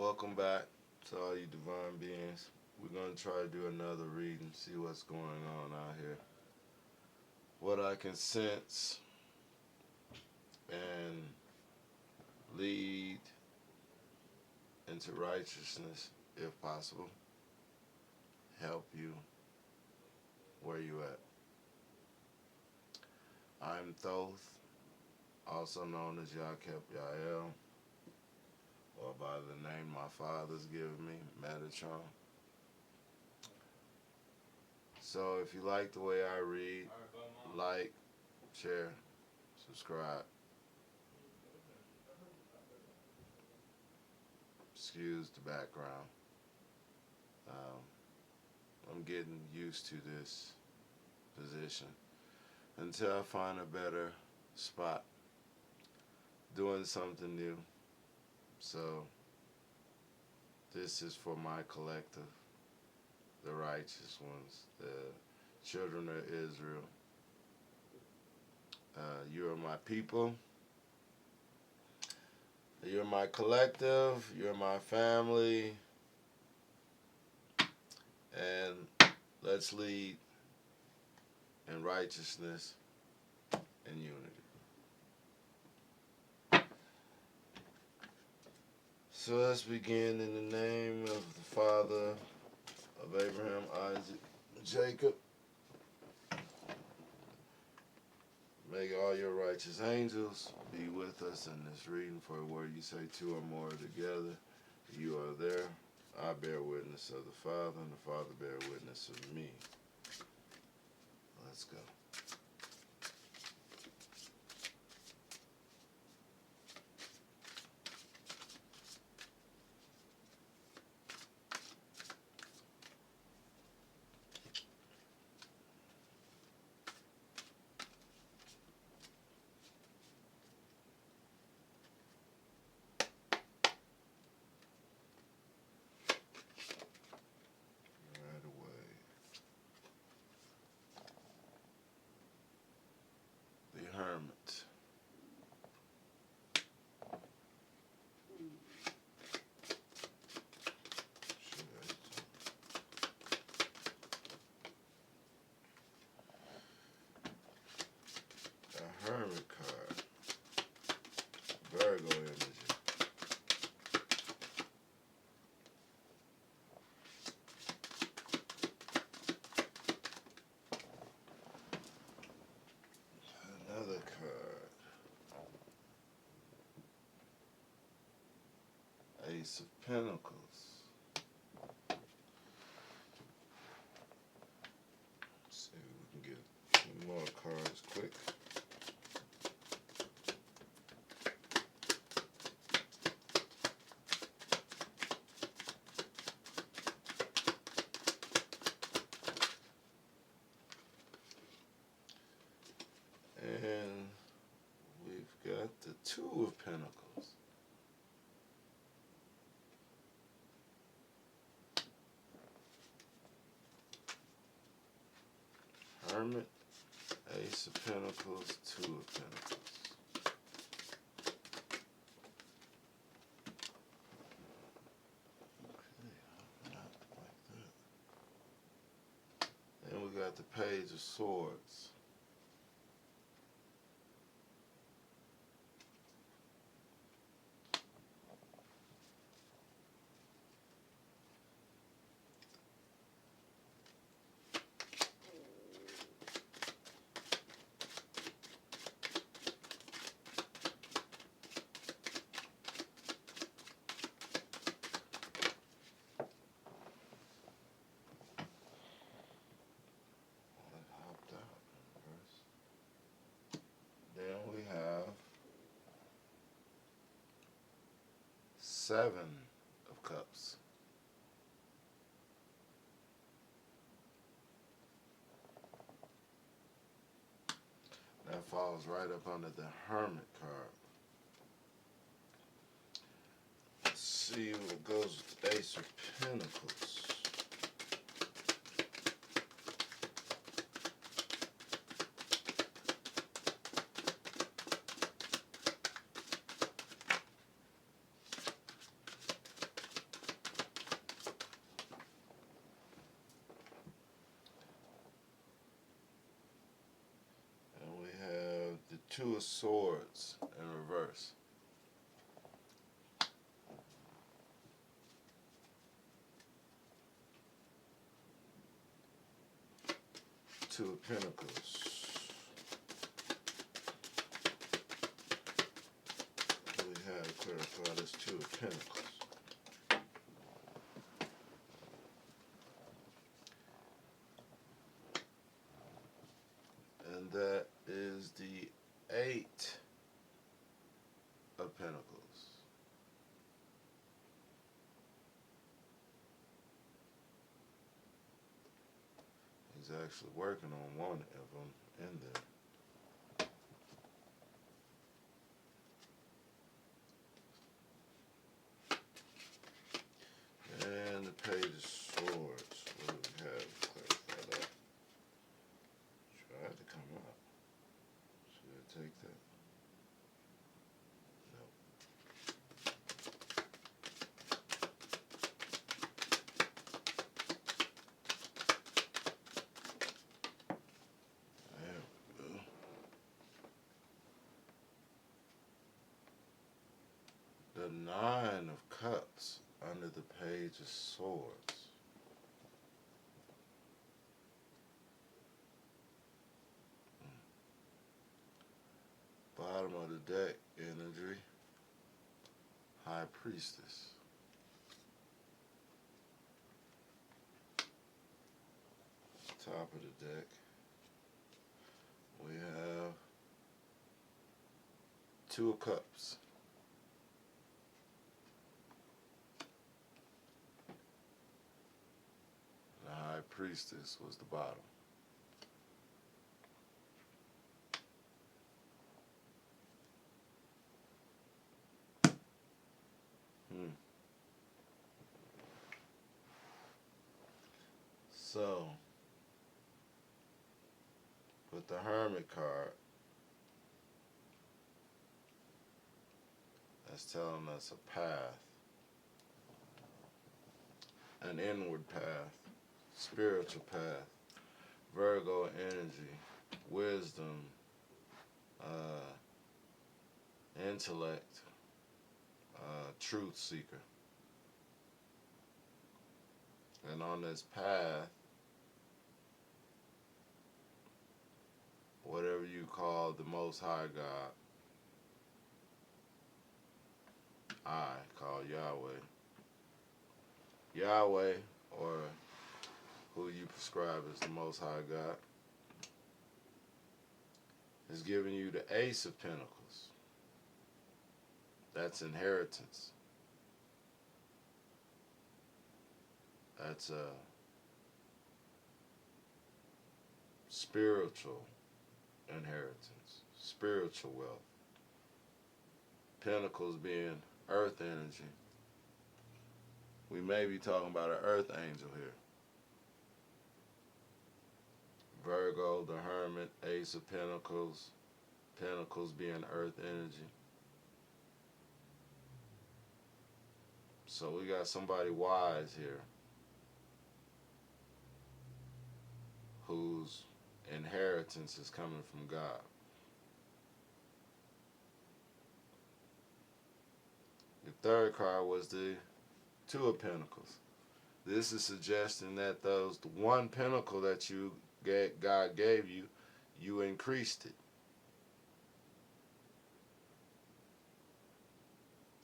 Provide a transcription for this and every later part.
Welcome back to all you divine beings. We're going to try to do another reading, see what's going on out here. What I can sense and lead into righteousness, if possible. Help you where you at. I'm Thoth, also known as Yakep Yael, or by the name my father's given me, Metatron. So if you like the way I read, like, share, subscribe. Excuse the background. I'm getting used to this position until I find a better spot, doing something new. So this is for my collective, the righteous ones, the children of Israel. You are my people. You're my collective. You're my family. And let's lead in righteousness and unity. So let's begin in the name of the Father, of Abraham, Isaac, Jacob. May all your righteous angels be with us in this reading, for where you say two or more together, you are there. I bear witness of the Father, and the Father bear witness of me. Let's go. Right away. The Hermit. A Hermit card. Virgo energy. Another card. Ace of Pentacles. Let's see if we can get some more cards quick. And we've got the Two of Pentacles. Hermit, Ace of Pentacles, Two of Pentacles. Okay, not like that. Then we got the Page of Swords. Then we have Seven of Cups. That falls right up under the Hermit card. Let's see what goes with the Ace of Pentacles. Two of Swords in reverse. Two of Pentacles. We have clarify this Two of Pentacles. And that is the Eight of Pentacles. He's actually working on one of them in there. And the Page of Swords. What do we have to clarify that? Tried to come up. Should I take that? The Nine of Cups under the Page of Swords. Bottom of the deck energy. High Priestess. Top of the deck. We have Two of Cups. The High Priestess was the bottom. So, with the Hermit card, that's telling us a path, an inward path, spiritual path, Virgo energy, wisdom, intellect, truth seeker. And on this path, whatever you call the Most High God, I call Yahweh. Yahweh, or who you prescribe as the Most High God, is giving you the Ace of Pentacles. That's inheritance. That's a spiritual inheritance, spiritual wealth. Pentacles being earth energy. We may be talking about an earth angel here. Virgo, the Hermit, Ace of Pentacles, Pentacles being earth energy. So we got somebody wise here whose inheritance is coming from God. The third card was the Two of Pentacles. This is suggesting that the one pentacle that God gave you, you increased it.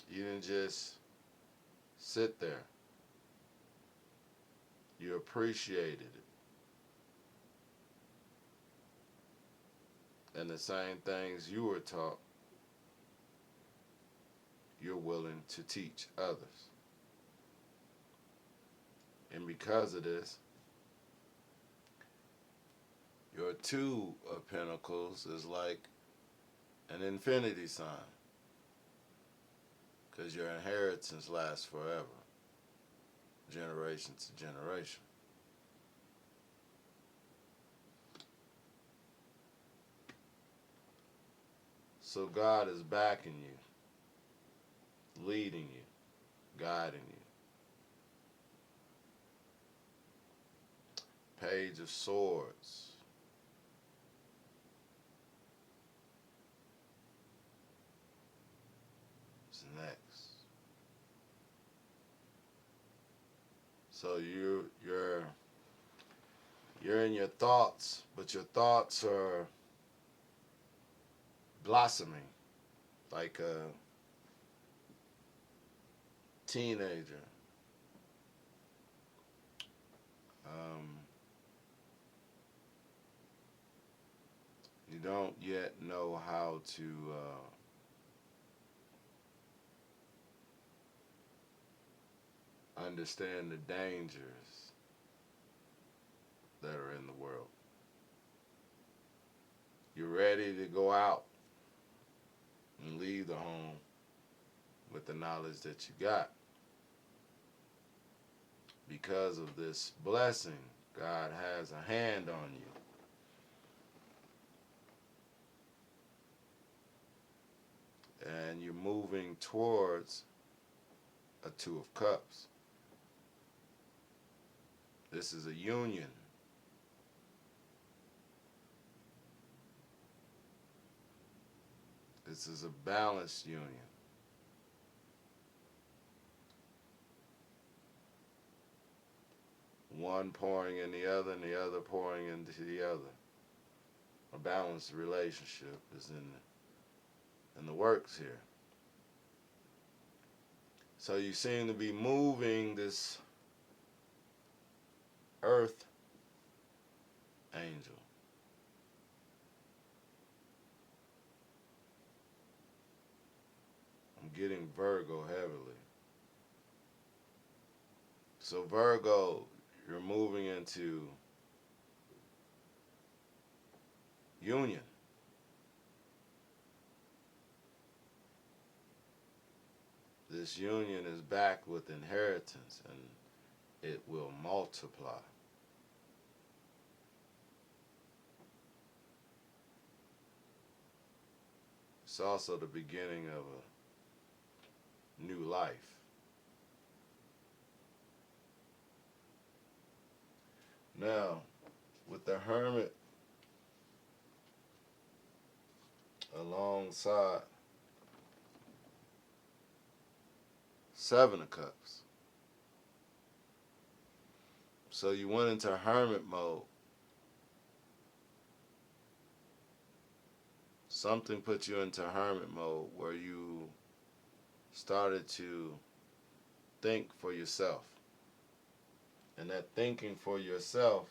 You didn't just sit there. You appreciated it. And the same things you were taught, you're willing to teach others. And because of this, your Two of Pentacles is like an infinity sign. Because your inheritance lasts forever, generation to generation. So God is backing you, leading you, guiding you. Page of Swords. is next. So you're in your thoughts, but your thoughts are blossoming like a teenager. Um, you don't yet know how to understand the dangers that are in the world. You're ready to go out and leave the home with the knowledge that you got. Because of this blessing, God has a hand on you. And you're moving towards a Two of Cups. This is a union. This is a balanced union. One pouring in the other and the other pouring into the other. A balanced relationship is in the works here. So you seem to be moving this earth angel. I'm getting Virgo heavily. So Virgo, you're moving into union. This union is backed with inheritance, and it will multiply. It's also the beginning of a new life. Now, with the Hermit alongside Seven of Cups. So you went into Hermit mode. Something put you into Hermit mode where you started to think for yourself. And that thinking for yourself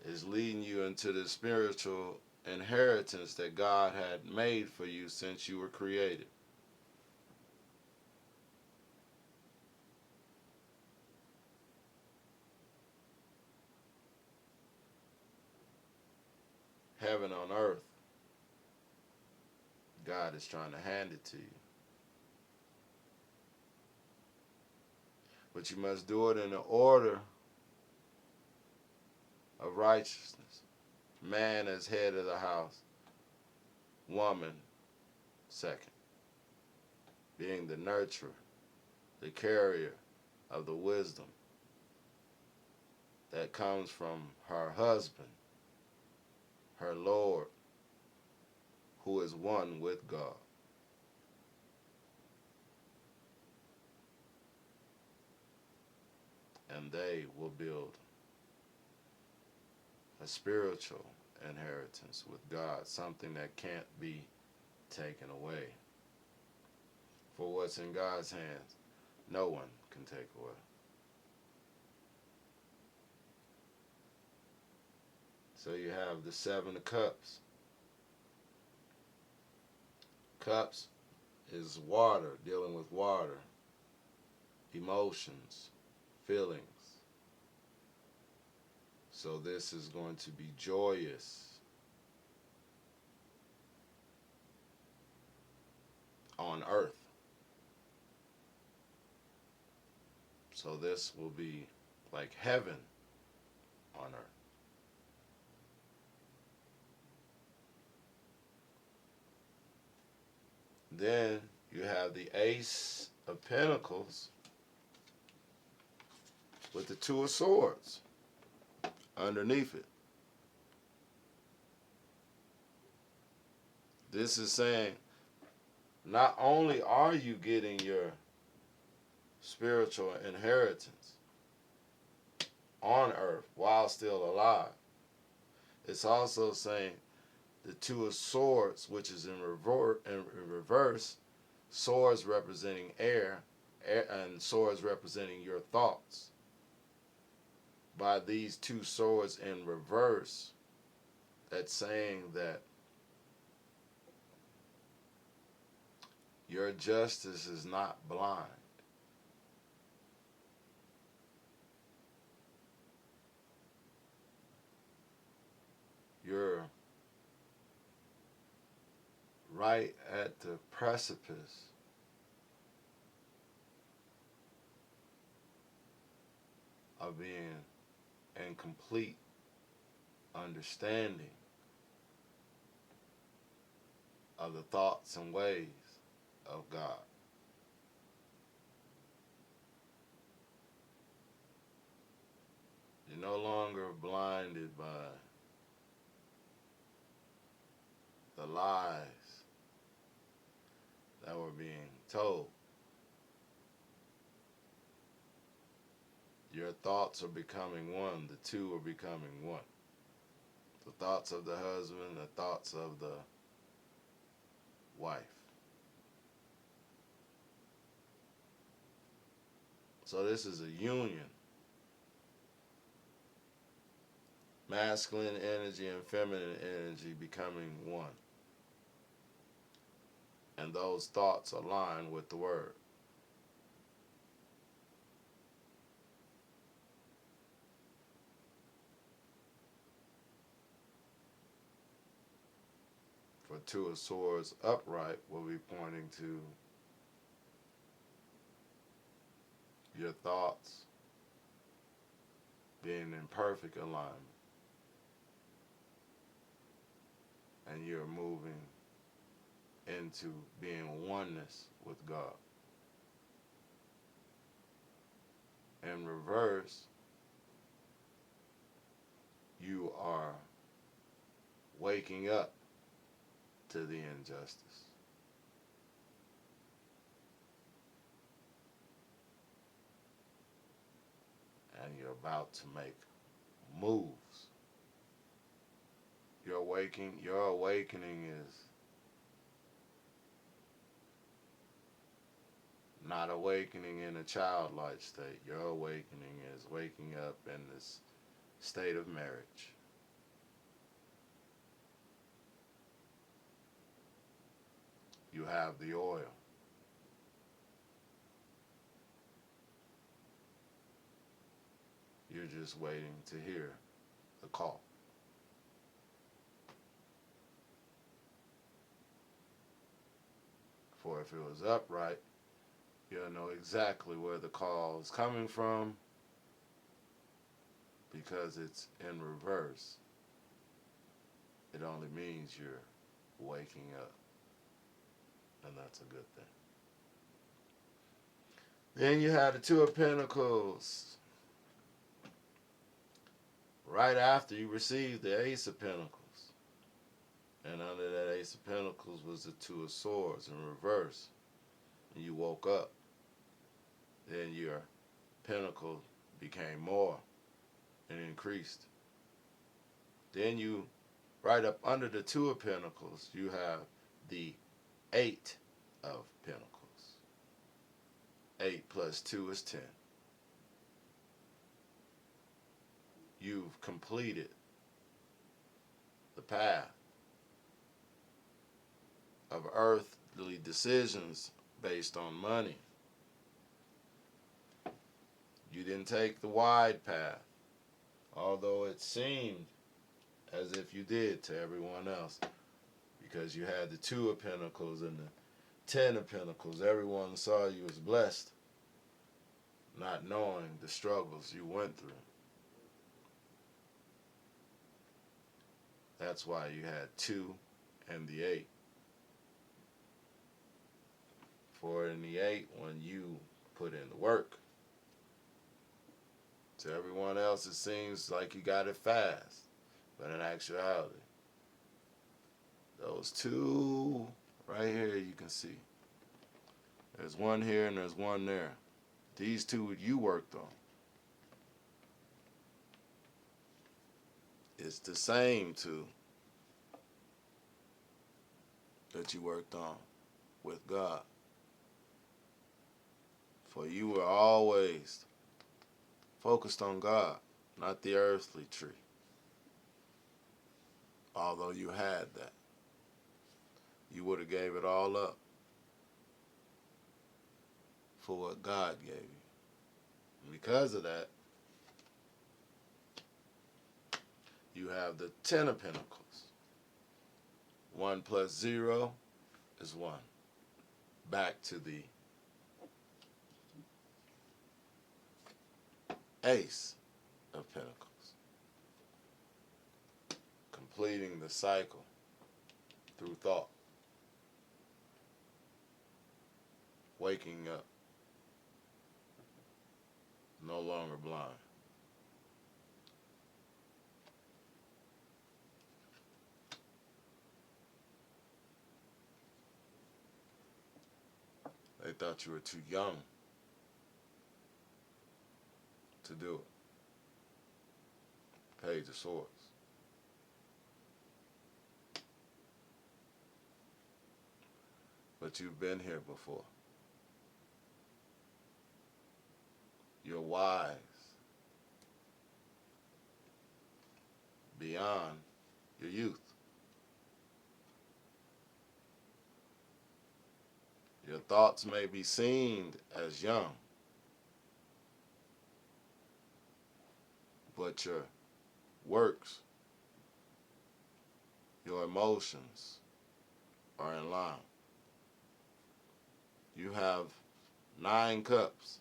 is leading you into the spiritual inheritance that God had made for you since you were created. Heaven on earth, God is trying to hand it to you. But you must do it in the order of righteousness. Man as head of the house, woman second. Being the nurturer, the carrier of the wisdom that comes from her husband, her Lord, who is one with God. And they will build a spiritual inheritance with God, something that can't be taken away. For what's in God's hands, no one can take away. So you have the Seven of Cups. Cups is water, dealing with water, emotions, feelings. So this is going to be joyous on earth. So this will be like heaven on earth. Then you have the Ace of Pentacles with the Two of Swords underneath it. This is saying not only are you getting your spiritual inheritance on earth while still alive, it's also saying the two of swords, which is in reverse, swords representing air, and swords representing your thoughts. By these two swords in reverse, that's saying that your justice is not blind. You're right at the precipice of being in complete understanding of the thoughts and ways of God. You're no longer blinded by the lies that were being told. Your thoughts are becoming one. The two are becoming one. The thoughts of the husband, the thoughts of the wife. So this is a union. Masculine energy and feminine energy becoming one. And those thoughts align with the word. For two of swords upright will be pointing to your thoughts being in perfect alignment. And you're moving into being oneness with God. In reverse, you are waking up to the injustice. And you're about to make moves. Your awakening is not awakening in a childlike state. Your awakening is waking up in this state of marriage. You have the oil. You're just waiting to hear the call. For if it was upright, you'll know exactly where the call is coming from because it's in reverse. It only means you're waking up, and that's a good thing. Then you have the Two of Pentacles right after you received the Ace of Pentacles. And under that Ace of Pentacles was the Two of Swords in reverse. And you woke up. Then your pentacle became more and increased. Then you, right up under the Two of Pentacles, you have the Eight of Pentacles. 8 plus 2 is 10. You've completed the path of earthly decisions based on money. You didn't take the wide path, although it seemed as if you did to everyone else, because you had the Two of Pentacles and the 10 of Pentacles. Everyone saw you as blessed, not knowing the struggles you went through. That's why you had 2 and the 8. For in the 8, when you put in the work, to everyone else it seems like you got it fast. But in actuality, those 2 right here you can see, There's one here and there's one there. These two you worked on. It's the same two that you worked on with God. For you were always focused on God, not the earthly tree. Although you had that, you would have gave it all up for what God gave you. And because of that, you have the 10 of Pentacles. 1 plus 0 is 1. Back to the Ace of Pentacles. Completing the cycle through thought. Waking up. No longer blind. They thought you were too young to do it. Page of Swords. But you've been here before. You're wise beyond your youth. Your thoughts may be seen as young, but your works, your emotions are in line. You have 9 cups,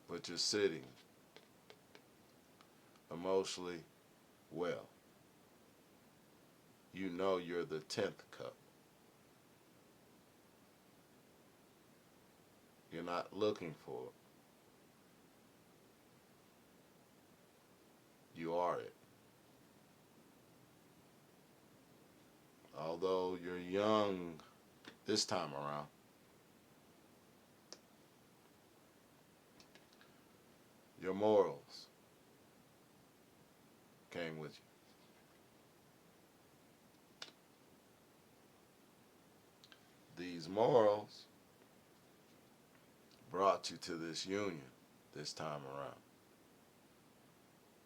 but you're sitting emotionally well. You know you're the 10th cup. You're not looking for it. You are it. Although you're young this time around, your morals came with you. These morals brought you to this union this time around.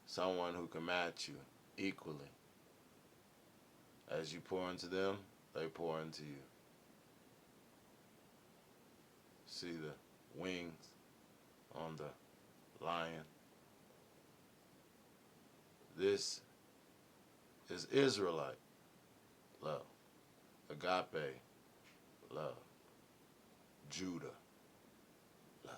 Someone who can match you equally. As you pour into them, they pour into you. See the wings on the lion? This is Israelite love, agape love, Judah love.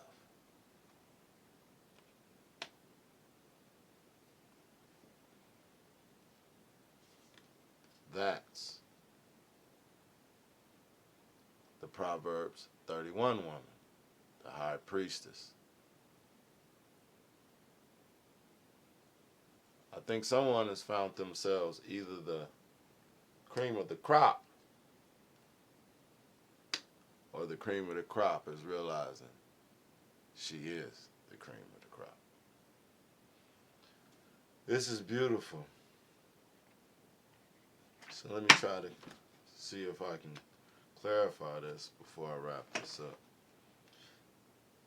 That's the Proverbs 31 woman, the high priestess. I think someone has found themselves either the cream of the crop or the cream of the crop is realizing she is the cream of the crop. This is beautiful. So let me try to see if I can clarify this before I wrap this up.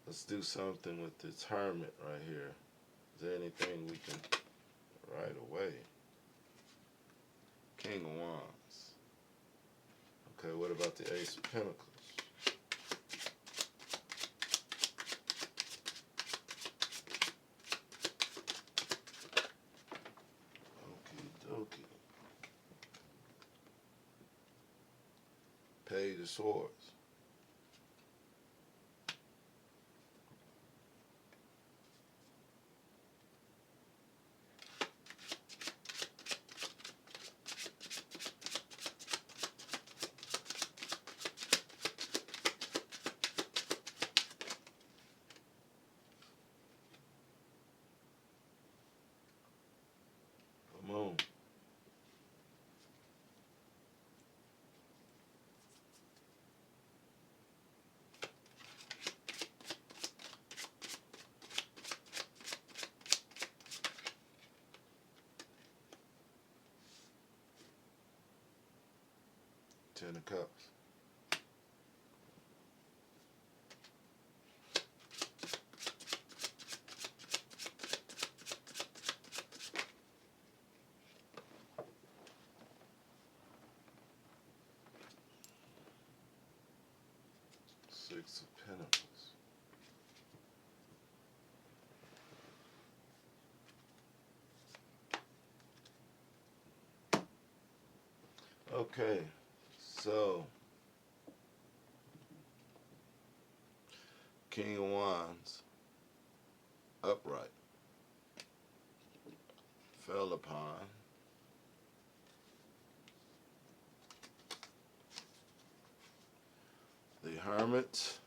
Let's do something with this hermit right here. Is there anything we can right away? King of Wands. Okay, what about the Ace of Pentacles? Okie dokie. Page of Swords. Moon. Ten of Cups. Six of Pentacles. Okay, so King of Wands, upright, fell upon the Hermit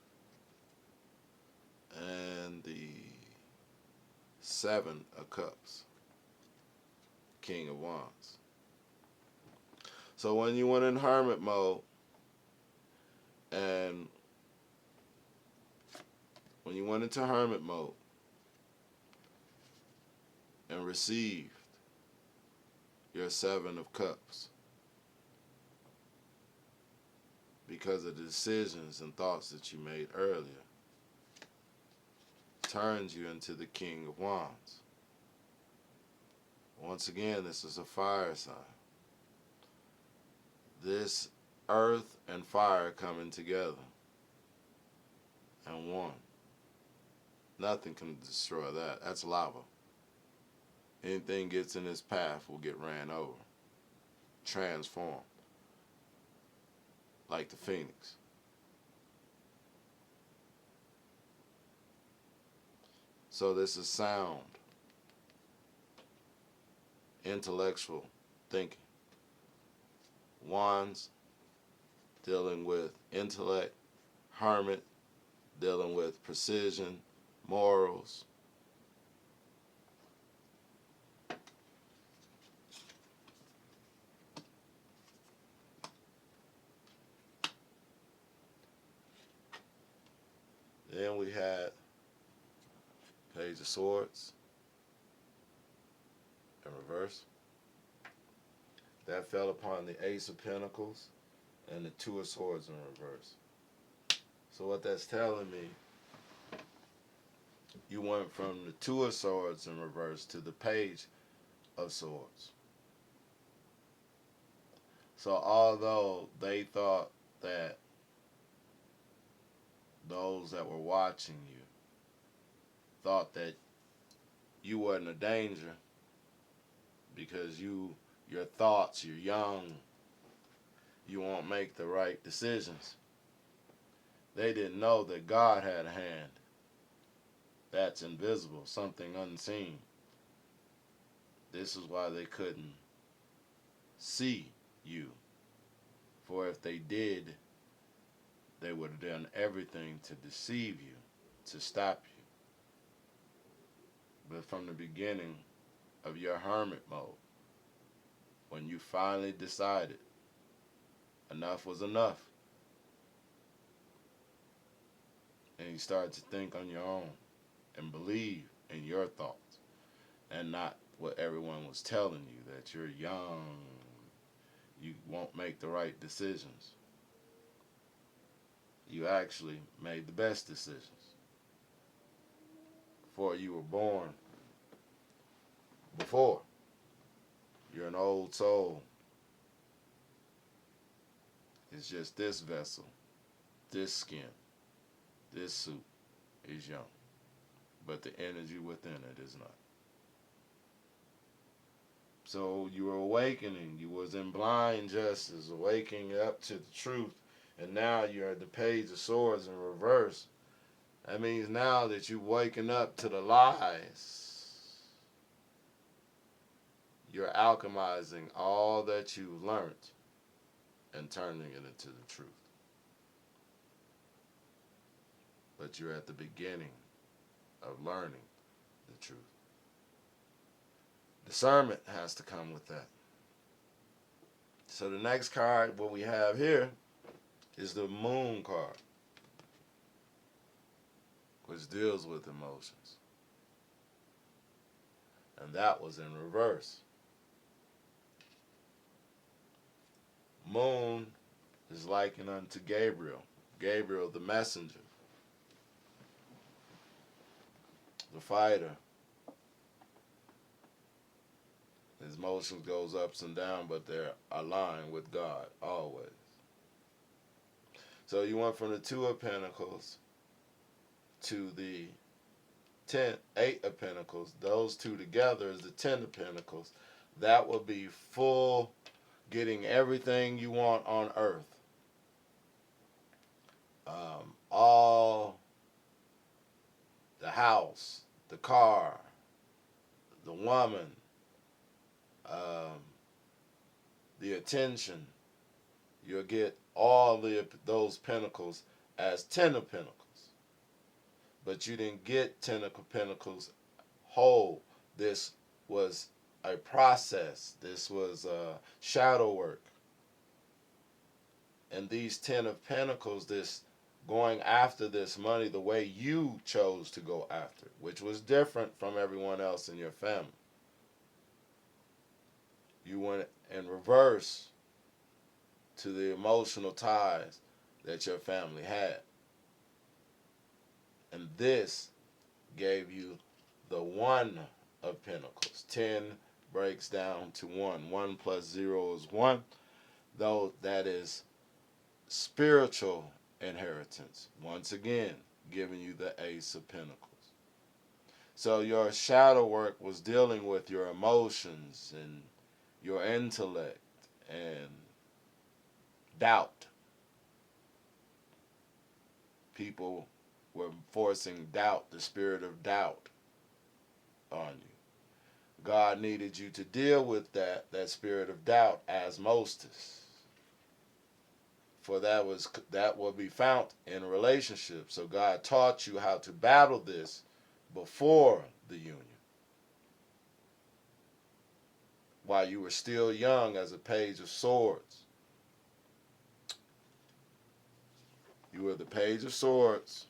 and the Seven of Cups, King of Wands. So when you went in Hermit mode, and when you went into Hermit mode and received your Seven of Cups, because of the decisions and thoughts that you made earlier, turns you into the King of Wands. Once again, this is a fire sign. This earth and fire coming together and one. Nothing can destroy that. That's lava. Anything gets in its path will get ran over, transformed, like the phoenix. So this is sound, intellectual thinking. Wands dealing with intellect, Hermit dealing with precision, morals. Then we had Page of Swords in reverse. That fell upon the Ace of Pentacles and the Two of Swords in reverse. So what that's telling me, you went from the Two of Swords in reverse to the Page of Swords. So although they thought that those that were watching you thought that you wasn't a danger because your thoughts, you're young, you won't make the right decisions. They didn't know that God had a hand that's invisible, something unseen. This is why they couldn't see you. For if they did, they would have done everything to deceive you, to stop you. But from the beginning of your hermit mode, when you finally decided enough was enough, and you started to think on your own and believe in your thoughts and not what everyone was telling you, that you're young, you won't make the right decisions. You actually made the best decisions before you were born. Before, you're an old soul. It's just this vessel, this skin, this suit is young, but the energy within it is not. So you were awakening. You was in blind justice, awakening up to the truth, and now you're at the Page of Swords in reverse. That means now that you're waking up to the lies, you're alchemizing all that you've learned and turning it into the truth. But you're at the beginning of learning the truth. Discernment has to come with that. So the next card, what we have here, is the Moon card, which deals with emotions. And that was in reverse. Moon is likened unto Gabriel. Gabriel, the messenger, the fighter. His motions goes ups and down, but they're aligned with God always. So you went from the Two of Pentacles to the Eight of Pentacles. Those two together is the Ten of Pentacles. That will be full, getting everything you want on earth. All the house, the car, the woman, the attention. You'll get all those pentacles as Ten of Pentacles. But you didn't get Ten of Pentacles whole. This was a process. This was shadow work. And these Ten of Pentacles, this going after this money the way you chose to go after it, which was different from everyone else in your family. You went in reverse to the emotional ties that your family had. And this gave you the One of Pentacles. 10 breaks down to 1. 1 plus 0 is 1. Though that is spiritual inheritance. Once again, giving you the Ace of Pentacles. So your shadow work was dealing with your emotions and your intellect and doubt. People were forcing doubt, the spirit of doubt, on you. God needed you to deal with that spirit of doubt, osmosis. For that will be found in relationships. So God taught you how to battle this before the union. While you were still young as a Page of Swords. You were the Page of Swords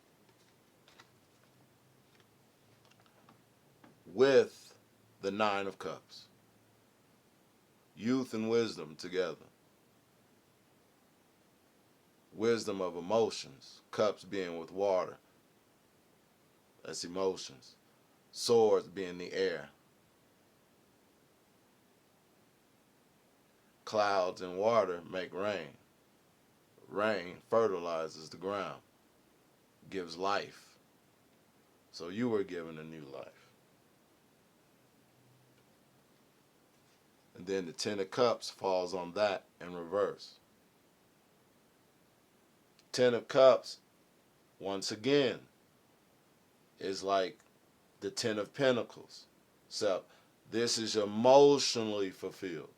with the Nine of Cups. Youth and wisdom together. Wisdom of emotions. Cups being with water. That's emotions. Swords being the air. Clouds and water make rain. Rain fertilizes the ground. Gives life. So you were given a new life. And then the Ten of Cups falls on that in reverse. Ten of Cups, once again, is like the Ten of Pentacles. So this is emotionally fulfilled.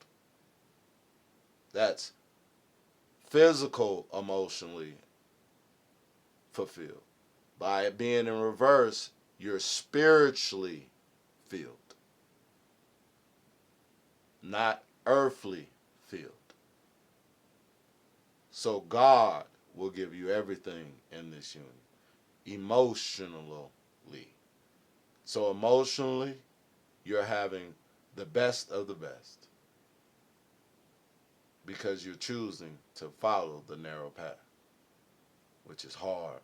That's physical emotionally fulfilled. By it being in reverse, you're spiritually filled. Not earthly filled. So God will give you everything in this union. Emotionally. So emotionally, you're having the best of the best. Because you're choosing to follow the narrow path. Which is hard.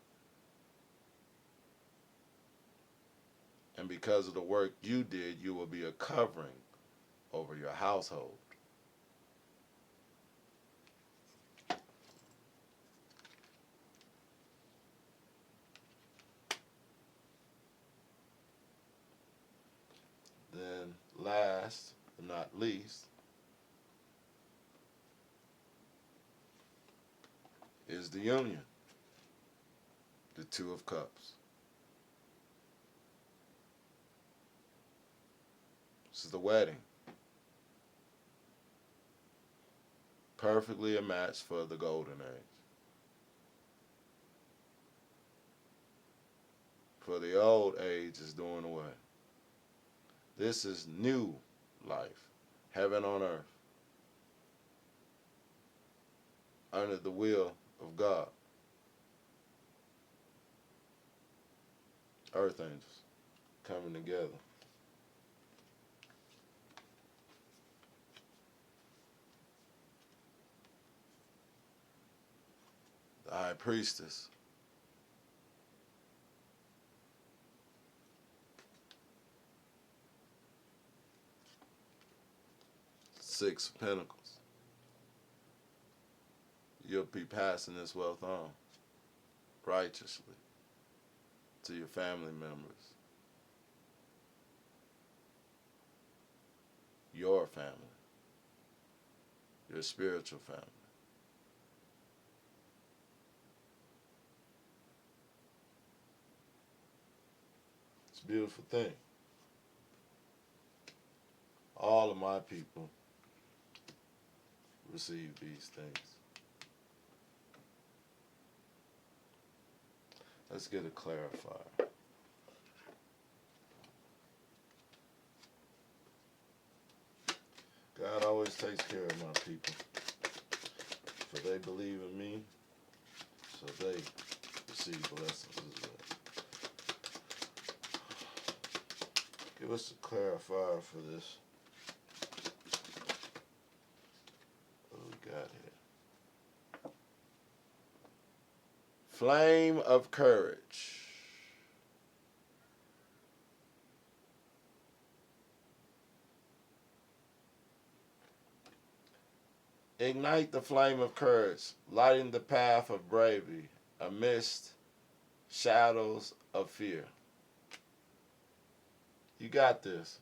And because of the work you did, you will be a covering over your household. Then last but not least is the union. The Two of Cups. This is the wedding. Perfectly a match for the golden age. For the old age is doing away. This is new life. Heaven on earth. Under the will of God. Earth angels coming together. the high priestess. Six of Pentacles. You'll be passing this wealth on righteously to your family members, your family, your spiritual family. It's a beautiful thing. All of my people receive these things. Let's get a clarifier. God always takes care of my people. For they believe in me, so they receive blessings as well. Give us a clarifier for this. What do we got here? Flame of courage. Ignite the flame of courage, lighting the path of bravery amidst shadows of fear. You got this.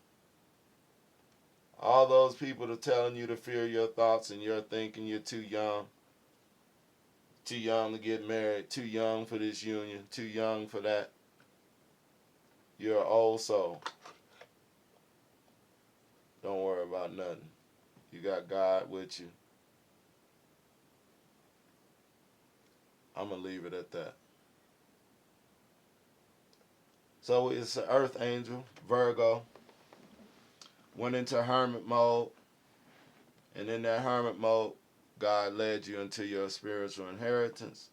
All those people that are telling you to fear your thoughts and you're thinking you're too young to get married, too young for this union, too young for that. You're an old soul. Don't worry about nothing. You got God with you. I'm going to leave it at that. So it's an earth angel, Virgo. Went into hermit mode. And in that hermit mode, God led you into your spiritual inheritance,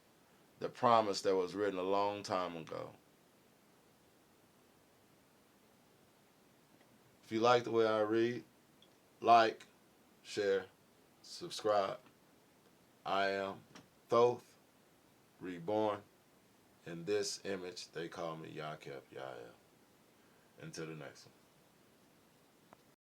the promise that was written a long time ago. If you like the way I read, like, share, subscribe. I am Thoth, reborn. In this image, they call me Yakep Yael. Until the next one.